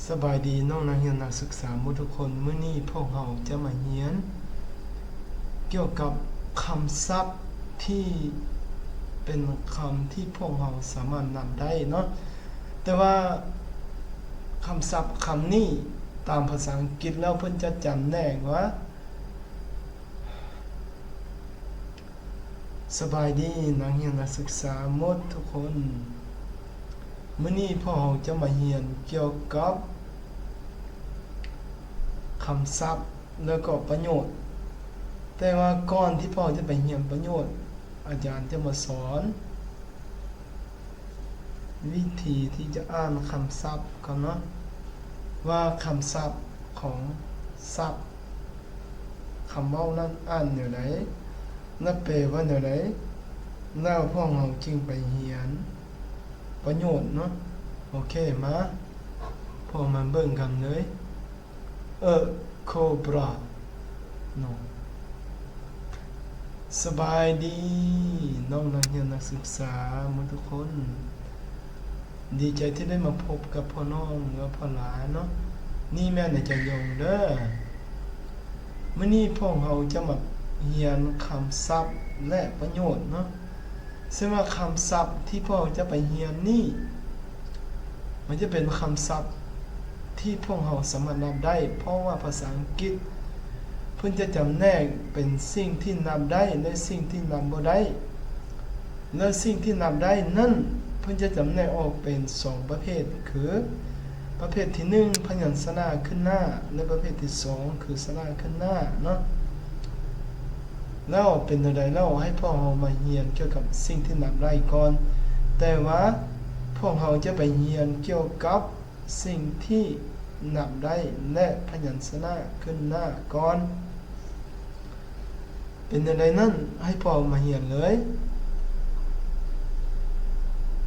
สบายดีน้องนักเรียนนักศึกษาทุกคนมื้อนี้พวกเราจะมาเรียนเกี่ยวกับคำศัพท์ที่เป็นคำที่พวกเราสามารถนำได้เนาะแต่ว่าคำศัพท์คำนี้ตามภาษาอังกฤษแล้วเพิ่นจะจำแนกว่าสบายดีนักเรียนนักศึกษาทุกคนมื้อนี้พวกเราจะมาเรียนเกี่ยวกับคำศัพท์แล้วก็ประโยชน์แต่ว่าก่อนที่พ่อจะไปเรียนประโยชน์อาจารย์จะมาสอนวิธีที่จะอ่านคำศัพท์กันเนาะว่าคำศัพท์ของศัพท์คำเว้านั้นอ่านอย่างไรและแปลว่าอย่างไรแล้วพ่อเราจึงไปเรียนประโยชน์เนาะโอเคมาพ่อมาเบิ่งกันเลยcobra เนาะสบายดีน้องนักเรียนนักศึกษาทุกคนดีใจที่ได้มาพบกับพ่อน้องและพ่อหลานเนาะนี่แม่นจะยงเด้อมื้อนี้พวกเราจะมาเรียนคำศัพท์และประโยชน์เนาะซึ่งว่าคำศัพท์ที่พวกเราจะไปเรียนนี่มันจะเป็นคำศัพท์ที่พวกเราสามารถนับได้เพราะว่าภาษาอังกฤษเพิ่นจะจำแนกเป็นสิ่งที่นับได้และสิ่งที่นับบ่ได้และสิ่งที่นับได้นั้นเพิ่นจะจำแนกออกเป็น2ประเภทคือประเภทที่1พยัญชนะขึ้นหน้าและประเภทที่2คือสระขึ้นหน้าเนาะแล้วเป็นจังได๋แล้วให้พวกเรามาเรียนเกี่ยวกับสิ่งที่นับได้ก่อนแต่ว่าพวกเราจะไปเรียนเกี่ยวกับสิ่งที่นับได้และพยัญชนะขึ้นหน้าก่อนเป็นจังไดนั้นให้พวกเรามาเรียนเลย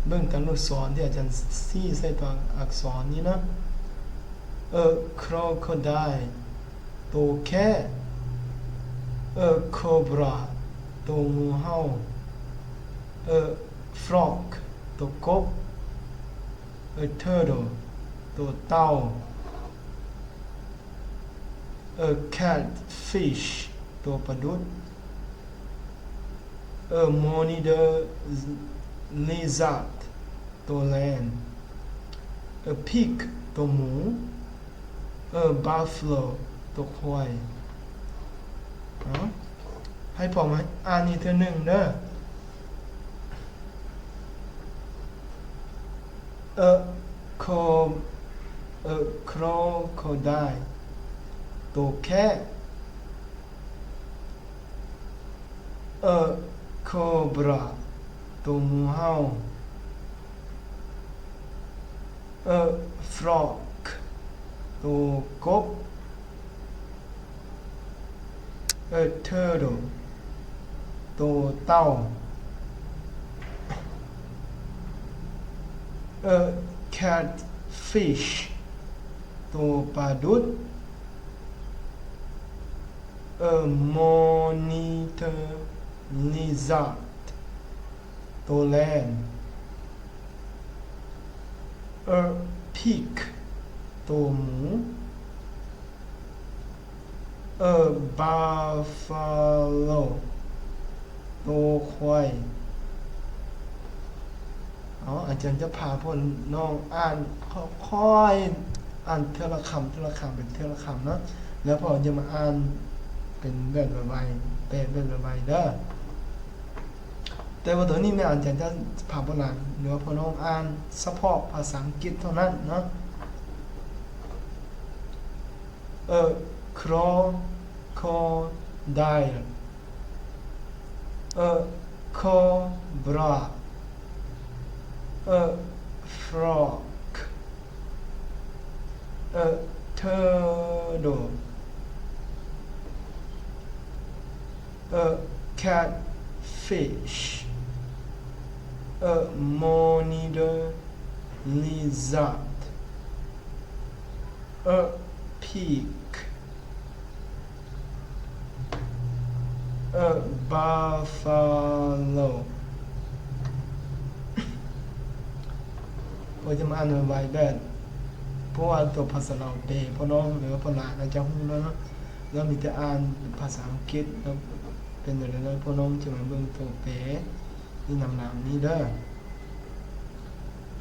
เบิ่งกันลูกศรที่อาจารย์ชี้ใส่ตัวอักษรนี้นะcrocodile ตัวแค่cobra ตัวงูเห่าfrog ตัวกบturtle ตัวเต่าcatfish ตัวปลาดุกmonitor lizard ตัวแลนpig ตัวหมูbuffalo ตัวควายให้ผมอ่านอีกเทื่อนึงเด้อcrocodile ตัวแค่cobra ตัวงูเห่าfrog ตัวกบturtle ตัวเต่าcatfish ตัวปลาดุกmonitor lizard ตัวแลนpig ตัวหมูbuffalo ตัวควายอาจารย์จะพาพวกน้องอ่านค่อยๆอ่านเท่าละคำเป็นเท่าละคำนะแล้วพอจะมาอ่านเป็นแบบไวๆเป็นแบบไวๆเด้อแต่ว่าตัวนี้ไม่อาจารย์จะพาพวกนั้นหรือว่าพวกน้องอ่านเฉพาะภาษาอังกฤษเท่านั้นเนาะcrocodile cobra frog turtle catfish monitor lizard pig buffalo เราจะมาอ่านไว้แบบ เพราะว่าตัวภาษาเราเปพ่อน้องหรือพ่อหลานอาจจะฮู้แล้วเนาะแล้วมีแต่อ่านภาษาอังกฤษแล้วเป็นอย่างไรพ่อน้องจะมาเบิ่งตัวเปนี่นำหลังนี้เด้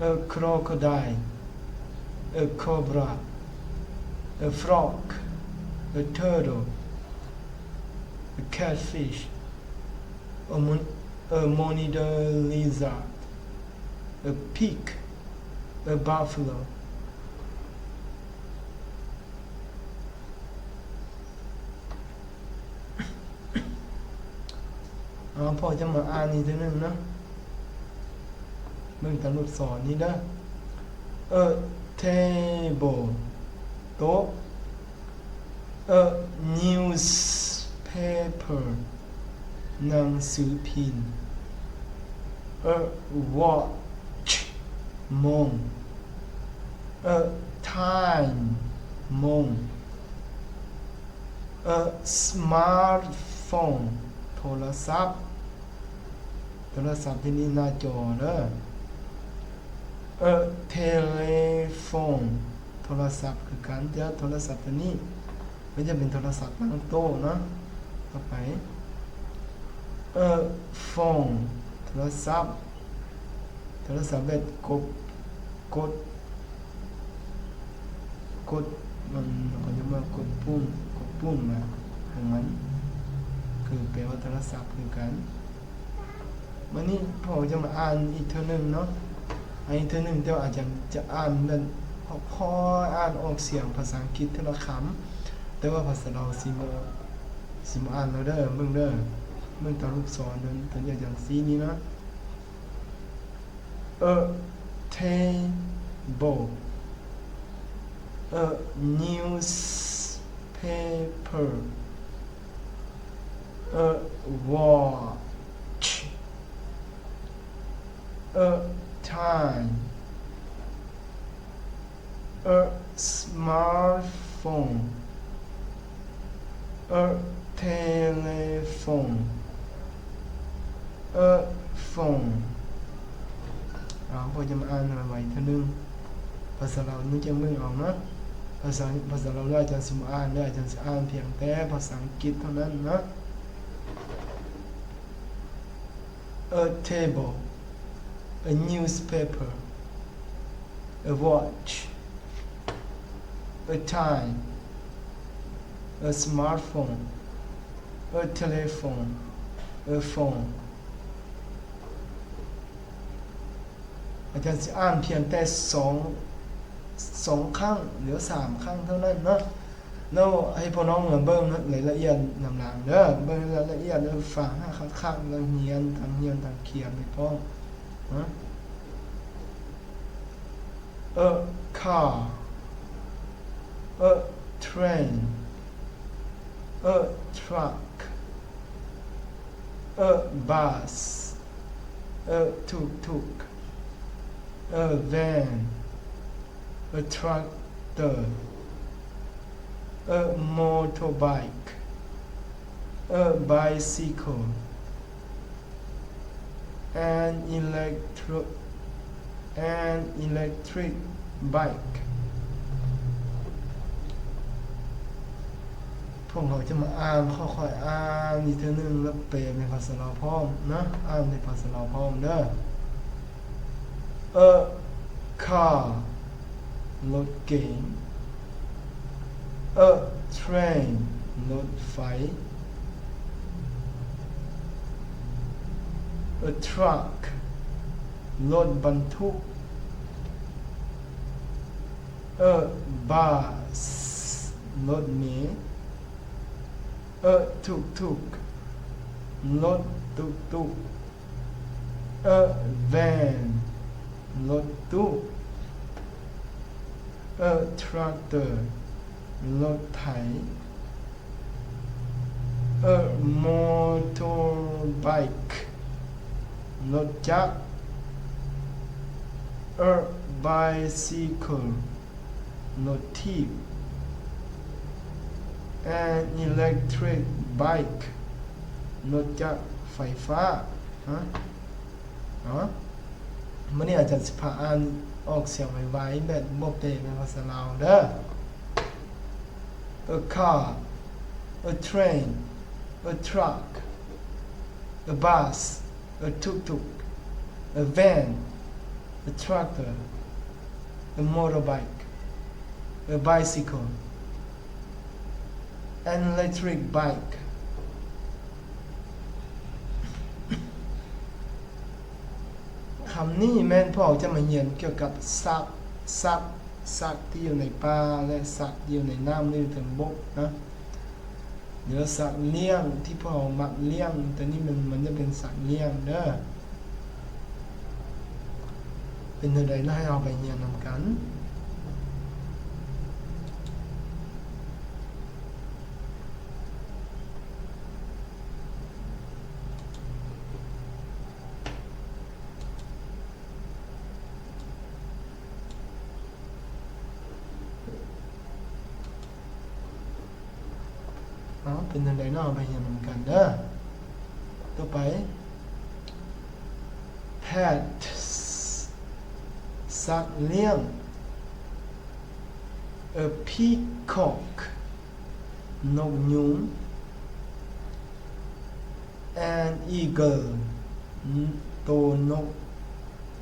อcrocodile a cobra a frog a turtle a catfish a monitor lizard a pig a buffaloพอจะมาอ่านอีกทีนึงนะมึงตามลูกศรนี่นะa table โต๊ะ a newspaper หนังสือพิมพ์ a watch โมง a time โมง a smartphone โทรศัพท์ที่นี่หน้าจอเด้อ a telephone โทรศัพท์คือการเดี๋ยวโทรศัพท์ตัวนี้ไม่จะเป็นโทรศัพท์ตั้งโต๊ะนะต่อไป a phone โทรศัพท์แบบกดมันเขาจะมากดปุ่มมาของมันคือแปลว่าโทรศัพท์คือกันวันนี้พอจะมาอ่านอีกเท่านึงเนาะอีกเท่านึงแต่อาจจะอ่านแบบพออ่านออกเสียงภาษาอังกฤษเท่าละคำแต่ว่าภาษาเราสิมาอ่านแล้วเด้อเบิ่งตามลูกศรนั้นตัวอย่างสีนี้นะ a table a newspaper a watch a time a smartphone a telephone a phone พอจะมาอ่านมาไว้เท่านึงภาษาเรานึกจะมึงออกนะภาษาเราอาจารย์สิมาอ่านได้อาจารย์สิอ่านเพียงแต่ภาษาอังกฤษเท่านั้นนะ a table a newspaper a watch a time a smartphone a telephone a phone อาจารย์จะอ่านเพียงแต่สองครั้งหรือ3ครั้งเท่านั้นเนาะแล้วให้พ่อน้องเบิ่งรายละเอียดนำหลังเด้อเบิ่งรายละเอียดฟังให้คักๆแล้วเรียนทางเขียนไปพร้อมนะ a car a train a truck a bus a tuk-tuk a van a tractor a motorbike a bicycle an electric bike พวกเราจะมาอ่านค่อยๆอ่านอีกทีนึงแล้วแปลเป็นภาษาลาวพร้อมนะอ่านในภาษาลาวพร้อมเด้อ a car รถเก๋ง a train รถไฟ a truck รถบรรทุก a bus รถเมล์ a tuk-tuk รถตุกๆ a van รถตู้ a tractor รถไถ a motorbike รถจักร a bicycle รถถีบ an electric bike รถจักรไฟฟ้ามันนี่อาจารย์สิพาอ่าน ออกเสียงไวๆแบบบ่เป๊ะเป็นภาษาลาวเด้อ a car a train a truck a bus a tuk-tuk a van a tractor a motorbike a bicycle an electric bike คำนี้แม่นพ่อจะมาเรียนเกี่ยวกับสัตว์ที่อยู่ในป่าและสัตว์ที่อยู่ในน้ำหรือถึงบกนะหรือสัตว์เลี้ยงที่พ่อมักเลี้ยงแต่นี่มันจะเป็นสัตว์เลี้ยงเด้อเป็นอะไรน่าให้เอาไปเรียนนำกันเป็นอะไรน่าเอาไปเรียนนำกันเด้อต่อไป pet สัตว์เลี้ยง a peacock นกยุง an eagle ตัวนก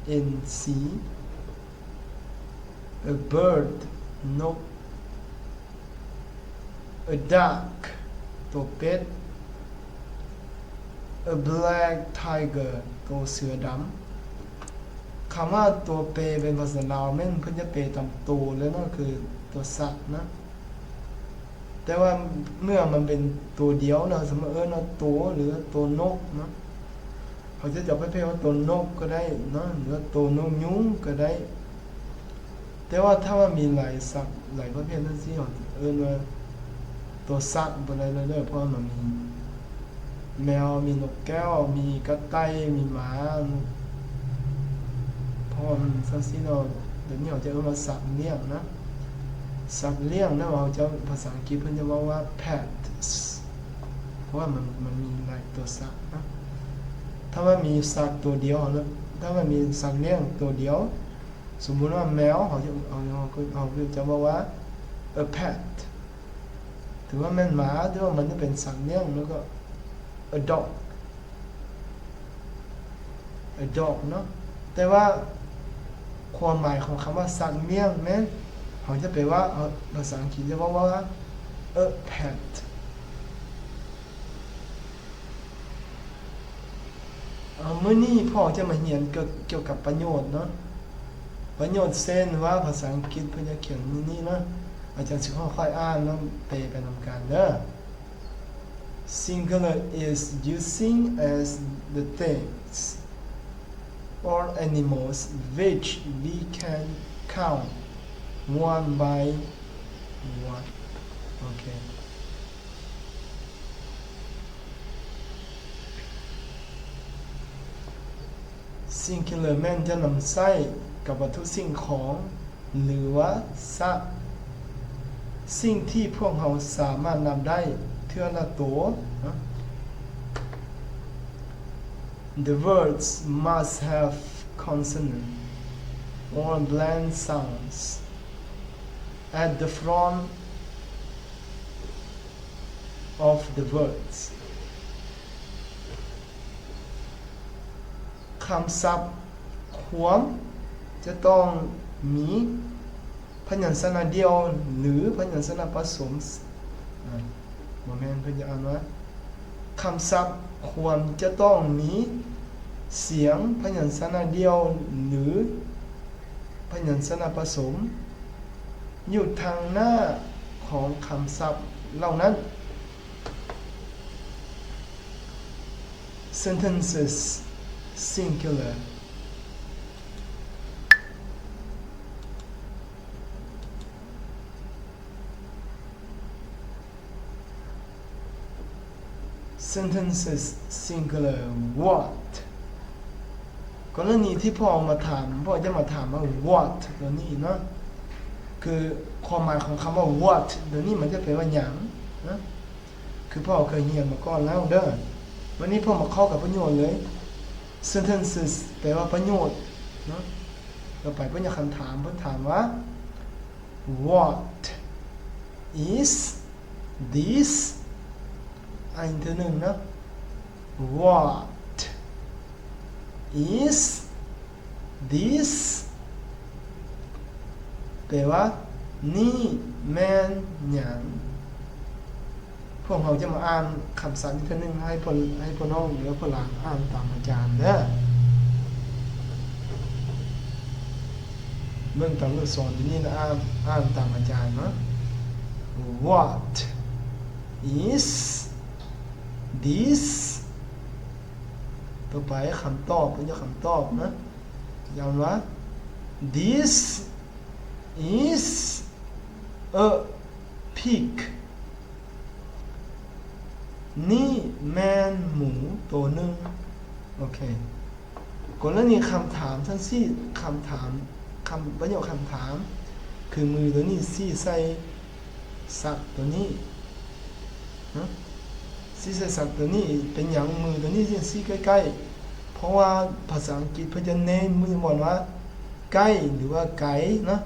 เอ็นซี a bird นก a duck ตัวเป็ด a black tiger ตัวเสือดำคำว่าตัวเปเป็นภาษาลาวแม่นเพิ่นจะเปตามตัวแล้วนั่นคือตัวสัตว์นะแต่ว่าเมื่อมันเป็นตัวเดียวนะสมมตินะตัวหรือตัวนกนะเขาจะจับไปเพียงว่าตัวนกก็ได้นะหรือตัวนกยุงก็ได้แต่ว่าถ้าว่ามีหลายสัตว์หลายประเภทนั่นสิว่าตัวสัตว์อะไรเลยเพราะมันมีแมวมีนกแก้วมีกระต่ายมีหมาเพราะมันสัตว์ที่เราเดี๋ยวนี้เราจะเรียกว่าสัตว์เลี้ยงนะสัตว์เลี้ยงนะเราจะภาษาอังกฤษเพิ่นจะบอกว่า pets เพราะว่ามันมีหลายตัวสัตว์นะถ้าว่ามีสัตว์ตัวเดียวแล้วถ้าว่ามีสัตว์เลี้ยงตัวเดียวสมมุติว่าแมวเขาจะบอกว่า a pet ถือว่าแม่นหมาถือว่ามันจะเป็นสัตว์เลี้ยงแล้วก็ a dog เนาะแต่ว่าความหมายของคำว่าสัตว์เลี้ยงแม่นเขาจะแปลว่าภาษาอังกฤษจะบอกว่า a pet มื้อนี้พ่อจะมาเรียนเกี่ยวกับประโยชน์เนาะประโยชน์เส้นว่าภาษาอังกฤษเพิ่นจะเขียนนี่เนาะอาจารย์สิค่อยๆอ่านแล้วไปนำกันเด้อ Singular is using as the things or animals which we can count one by one. Okay. Singular แม่นจะนำใช้กับวัตถุสิ่งของหรือว่าสัตว์สิ่งที่พวกเราสามารถนำได้เท่าละตัว The words must have consonant or blank sounds at the front of the words คำศัพท์ความจะต้องมีพยัญชนะเดียวหรือพยัญชนะผสมโมเมนต์เพื่อจะอ่านว่าคำศัพท์ควรจะต้องมีเสียงพยัญชนะเดียวหรือพยัญชนะผสมอยู่ทางหน้าของคำศัพท์เหล่านั้น sentences singular sentences singular what กรณีที่พ่อมาถามพ่อจะมาถามว่า what ตัวนี้เนาะคือความหมายของคำว่า what ตัวนี้มันจะแปลว่าหยังนะคือพ่อเคยเรียนมาก่อนแล้วเด้อวันนี้พ่อมาเข้ากับประโยชน์เลย sentences แปลว่าประโยชน์เนาะ ต่อไปเพิ่นจะคำถามเพิ่นถามว่า what is this อันที่หนึ่งนะ what is this แปลว่านี่แม่นหยังพวกเราจะมาอ่านคำศัพท์อีกทีนึงให้พ่อน้องหรือพ่อหลานอ่านตามอาจารย์เด้อเบื้องต้นเราสอนที่นี่นะอ่านตามอาจารย์เนาะ What is this ต่อไปคำตอบเป็นคำตอบนะย้ำว่า This is a pig นี่แม่นหมูตัวหนึ่งโอเคกรณีคำถามทั้งสี่คำถามประโยคคำถามคือมือตัวนี้ซี่ใส่สัตว์ตัวนี้ซี่ใส่สัตว์ตัวนี้เป็นอย่างมือตัวนี้ซี่ใกล้ๆเพราะว่าภาษาอังกฤษเพื่อจะเน้นมือบอกว่าใกล้หรือว่าไกลนะ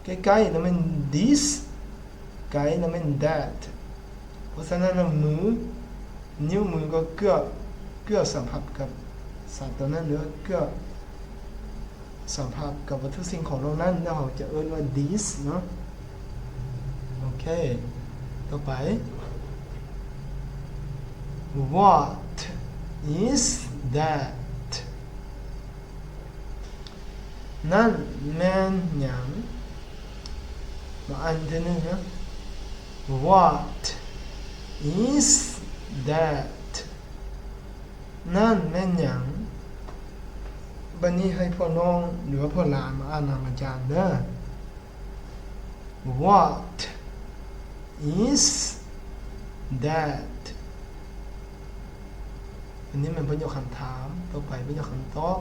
ใกล้ๆนั่นเป็น this ไกลนั่นเป็น that เพราะฉะนั้นมือนิ้วมือก็เกื้อสัมผัสกับสัตว์ตัวนั้นหรือเกื้อสัมผัสกับวัตถุสิ่งของเรานั้นเราจะเอ่ยว่า this เนาะโอเคต่อไป what is that นั่นแม่นหยังมาอันที่หนึ่งนะ what is that นั่นแม่นหยังบัดนี้ให้พ่อน้องหรือว่าพ่อหลานมาอ่านนำอาจารย์เด้อ What is that อันนี้มันเป็นประโยคคำถามต่อไปเป็นประโยคคำตอบ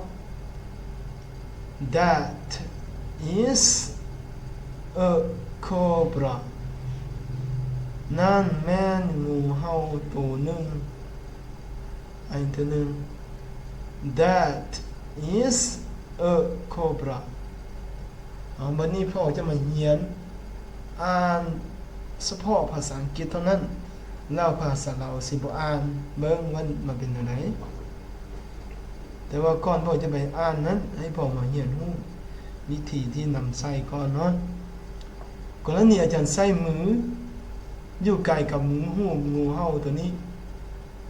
That is a cobra นั่นแม่นงูเห่าตัวหนึ่งอันที่หนึ่ง That is a cobra วันนี้พ่อจะมาเรียนอ่านเฉพาะภาษาอังกฤษเท่านั้นแล้วภาษาเราสิบ่อ่านเบิ่งว่ามันเป็นจังไดแต่ว่าก่อนพ่อจะไปอ่านนั้นให้พ่อมาเรียนรู้วิธีที่นำใส่ก่อนเนาะกรณีอาจารย์ใส่มืออยู่ไกลกับงูเห่าตัวนี้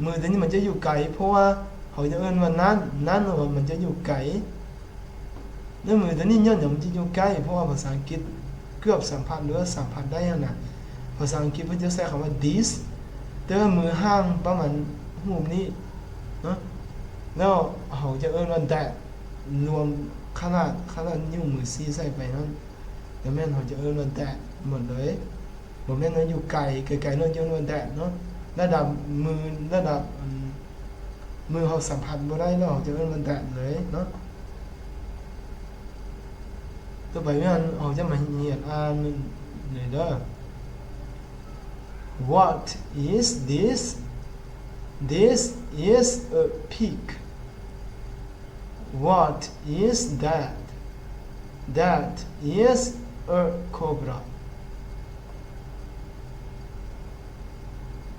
มือตัวนี้มันจะอยู่ไกลเพราะว่าเขาจะเอิ้นว่านั้นว่ามันจะอยู่ไกลแล้วมือตัวนี้ย้อนอย่างมันจะอยู่ใกล้เพราะว่าภาษาอังกฤษเกือบสัมผัสหรือสัมผัสได้นะภาษาอังกฤษเพิ่นจะใช้คำว่า this แต่ว่ามือห่างประมาณหูนี้เนาะแล้วเขาจะเอิ้นว่า that รวมขนาดนิ้วมือซี่ใส่ไปนั้นแต่แม่นเขาจะเอิ้นว่า that หมดเลยบ่แม่นว่าอยู่ไกลๆเนาะจะเอิ้นว่า that เนาะระดับมือเขาสัมผัสบ่ได้แล้วเขาจะเอิ้นว่า that เลยเนาะต่อไปเขาจะมาเรียนอ่านเลยเด้อ What is this? This is a pig. What is that? That is a cobra.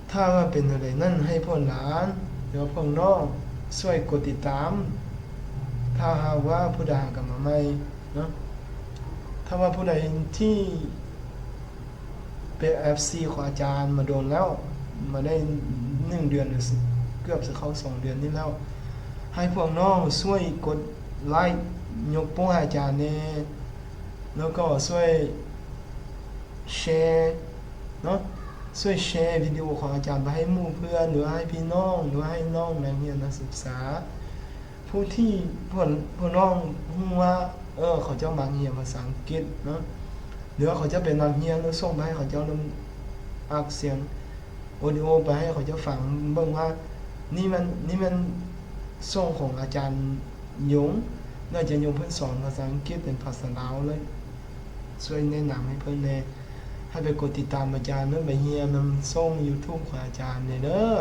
ถ้าว่าเป็นอะไรนั่นให้พ่อหลานหรือพ่อน้องช่วยกดติดตามถ้าหากว่าผู้ใดกลับมาใหม่เนาะถ้าว่าผู้ใดที่เป็น FC ของอาจารย์มาโดนแล้วมาได้1เดือนหรือเกือบจะเข้า2เดือนนี้แล้วให้พวกน้องช่วยกดไลค์ยกโป้งอาจารย์เนี่ยแล้วก็ช่วยแชร์เนาะช่วยแชร์วิดีโอของอาจารย์ไปให้หมู่เพื่อนหรือให้พี่น้องหรือให้น้องนักเรียนนักศึกษาผู้ที่พวกน้องรู้ว่าเขาจะมาเรียนภาษาอังกฤษเนาะหรือเขาจะเป็นนักเรียนแล้วส่งไปให้เขาจะนำอัดเสียงออดิโอไปให้เขาจะฟังเบิ่งว่านี่มันส่งของอาจารย์ยงน่าจะยงเพิ่นสอนภาษาอังกฤษเป็นภาษาลาวเลยช่วยแนะนำให้เพิ่นให้ไปกดติดตามอาจารย์นั้นไปเรียนนำส่ง YouTube ของอาจารย์เด้อ